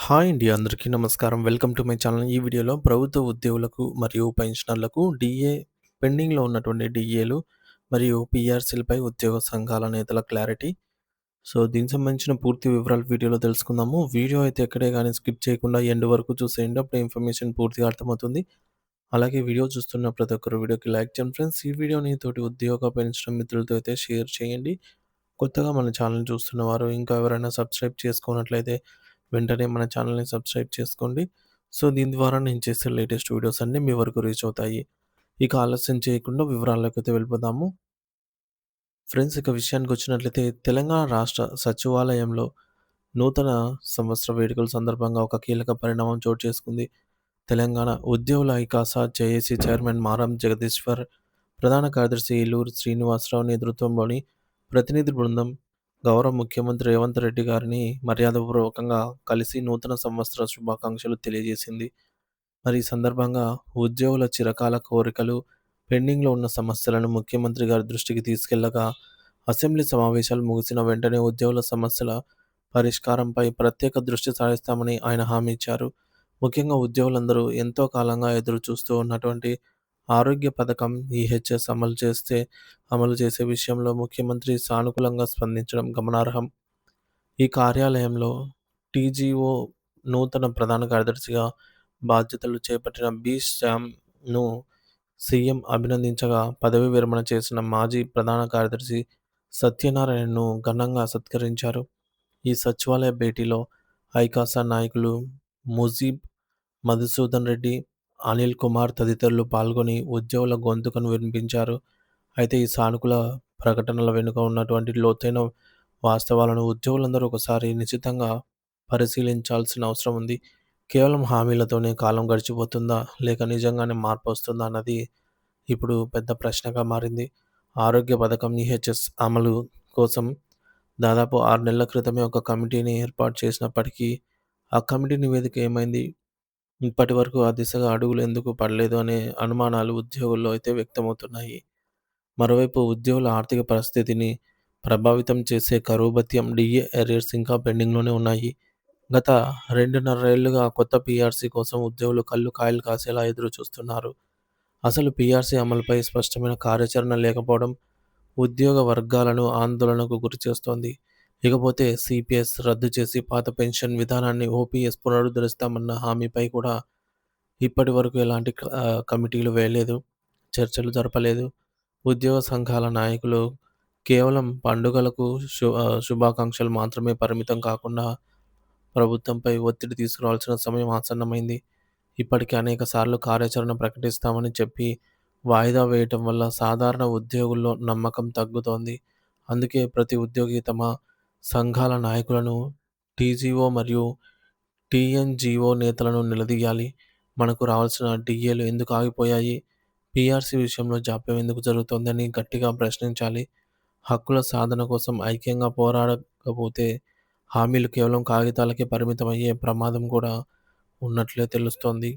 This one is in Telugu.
హాయ్ అండి. అందరికీ నమస్కారం. Welcome to my channel. ఈ వీడియోలో ప్రభుత్వ ఉద్యోగులకు మరియు పెన్షనర్లకు పెండింగ్‌లో ఉన్నటువంటి డీఏలు మరియు పీఆర్సీలపై ఉద్యోగ సంఘాల నేతల క్లారిటీ. సో, దీనికి సంబంధించిన పూర్తి వివరాలు వీడియోలో తెలుసుకుందాము. వీడియో అయితే ఎక్కడే గాని స్కిప్ చేయకుండా ఎండ్ వరకు చూసేయండి. అప్పుడే ఇన్ఫర్మేషన్ పూర్తిగా అర్థమవుతుంది. అలాగే వీడియో చూస్తున్న ప్రతి ఒక్కరు వీడియోకి లైక్ చేయండి ఫ్రెండ్స్. ఈ వీడియోని తోటి ఉద్యోగ, పెన్షన్ మిత్రులతో అయితే షేర్ చేయండి. కొత్తగా మన ఛానల్‌ని చూస్తున్నవారు ఇంకా ఎవరైనా సబ్స్క్రైబ్ చేసుకోనట్లయితే వెంటనే మన ఛానల్‌ని సబ్స్క్రైబ్ చేసుకోండి. సో, దీని ద్వారా నేను చేసే లేటెస్ట్ వీడియోస్ అన్నీ మీ వరకు రీచ్ అవుతాయి. ఇక ఆలస్యం చేయకుండా వివరాల్లోకైతే వెళ్ళిపోదాము. ఫ్రెండ్స్, ఇక విషయానికొచ్చినట్లయితే తెలంగాణ రాష్ట్ర సచివాలయంలో నూతన సంవత్సర వేడుకల సందర్భంగా ఒక కీలక పరిణామం చోటు చేసుకుంది. తెలంగాణ ఉద్యోగుల ఐకాస జేఏసీ చైర్మన్ మారం జగదీశ్వర్, ప్రధాన కార్యదర్శి ఏలూరు శ్రీనివాసరావు నేతృత్వంలోని ప్రతినిధి బృందం గౌరవ ముఖ్యమంత్రి రేవంత్ రెడ్డి గారిని మర్యాదపూర్వకంగా కలిసి నూతన సంవత్సర శుభాకాంక్షలు తెలియజేసింది. మరి ఈ సందర్భంగా ఉద్యోగుల చిరకాల కోరికలు, పెండింగ్‌లో ఉన్న సమస్యలను ముఖ్యమంత్రి గారి దృష్టికి తీసుకెళ్లగా, అసెంబ్లీ సమావేశాలు ముగిసిన వెంటనే ఉద్యోగుల సమస్యల పరిష్కారంపై ప్రత్యేక దృష్టి సారిస్తామని ఆయన హామీ ఇచ్చారు. ముఖ్యంగా ఉద్యోగులందరూ ఎంతో కాలంగా ఎదురు చూస్తూ ఉన్నటువంటి ఆరోగ్య పథకం ఈహెచ్ఎస్ అమలు చేసే విషయంలో ముఖ్యమంత్రి సానుకూలంగా స్పందించడం గమనార్హం. ఈ కార్యాలయంలో టీజీఓ నూతన ప్రధాన కార్యదర్శిగా బాధ్యతలు చేపట్టిన శ్యామ్‌ను సీఎం అభినందించగా, పదవీ విరమణ చేసిన మాజీ ప్రధాన కార్యదర్శి సత్యనారాయణను ఘనంగా సత్కరించారు. ఈ సచివాలయ భేటీలో ఐకాసా నాయకులు ముజీబ్, మధుసూదన్ రెడ్డి, అనిల్ కుమార్ తదితరులు పాల్గొని ఉద్యోగుల గొంతుకను వినిపించారు. అయితే ఈ సానుకూల ప్రకటనల వెనుక ఉన్నటువంటి లోతైన వాస్తవాలను ఉద్యోగులందరూ ఒకసారి నిశితంగా పరిశీలించాల్సిన అవసరం ఉంది. కేవలం హామీలతోనే కాలం గడిచిపోతుందా? లేక నిజంగానే మార్పొస్తుందా అన్నది ఇప్పుడు పెద్ద ప్రశ్నగా మారింది. ఆరోగ్య పథకం ఈహెచ్ఎస్ అమలు కోసం దాదాపు 6 నెలల క్రితమే ఒక కమిటీని ఏర్పాటు చేసినప్పటికీ, ఆ కమిటీ నివేదిక ఏమైంది? ఇప్పటివరకు ఆ దిశగా అడుగులు ఎందుకు పడలేదు అనే అనుమానాలు ఉద్యోగుల్లో అయితే వ్యక్తమవుతున్నాయి. మరోవైపు ఉద్యోగుల ఆర్థిక పరిస్థితిని ప్రభావితం చేసే కరువు భత్యం, డీఏ అరియర్స్ ఇంకా పెండింగ్‌లోనే ఉన్నాయి. గత 2.5 ఏళ్లుగా కొత్త పీఆర్సీ కోసం ఉద్యోగులు కళ్ళు కాయలు కాసేలా ఎదురు చూస్తున్నారు. అసలు పీఆర్సీ అమలుపై స్పష్టమైన కార్యాచరణ లేకపోవడం ఉద్యోగ వర్గాలను ఆందోళనకు గురిచేస్తోంది. ఇకపోతే సీపీఎస్ రద్దు చేసి పాత పెన్షన్ విధానాన్ని ఓపీఎస్ పునరుద్ధరిస్తామన్న హామీపై కూడా ఇప్పటివరకు ఎలాంటి కమిటీలు వేయలేదు, చర్చలు జరపలేదు. ఉద్యోగ సంఘాల నాయకులు కేవలం పండుగలకు శుభాకాంక్షలు మాత్రమే పరిమితం కాకుండా ప్రభుత్వంపై ఒత్తిడి తీసుకురావాల్సిన సమయం ఆసన్నమైంది. ఇప్పటికే అనేకసార్లు కార్యాచరణ ప్రకటిస్తామని చెప్పి వాయిదా వేయటం వల్ల సాధారణ ఉద్యోగుల్లో నమ్మకం తగ్గుతోంది. అందుకే ప్రతి ఉద్యోగి తమ సంఘాల నాయకులను, టీజీఓ మరియు టీఎన్‌జీఓ నేతలను నిలదీయాలి. మనకు రావాల్సిన డీఏలు ఎందుకు ఆగిపోయాయి? పీఆర్సీ విషయంలో జాప్యం ఎందుకు జరుగుతోందని గట్టిగా ప్రశ్నించాలి. హక్కుల సాధన కోసం ఐక్యంగా పోరాడకపోతే హామీలు కేవలం కాగితాలకే పరిమితమయ్యే ప్రమాదం కూడా ఉన్నట్లే తెలుస్తోంది.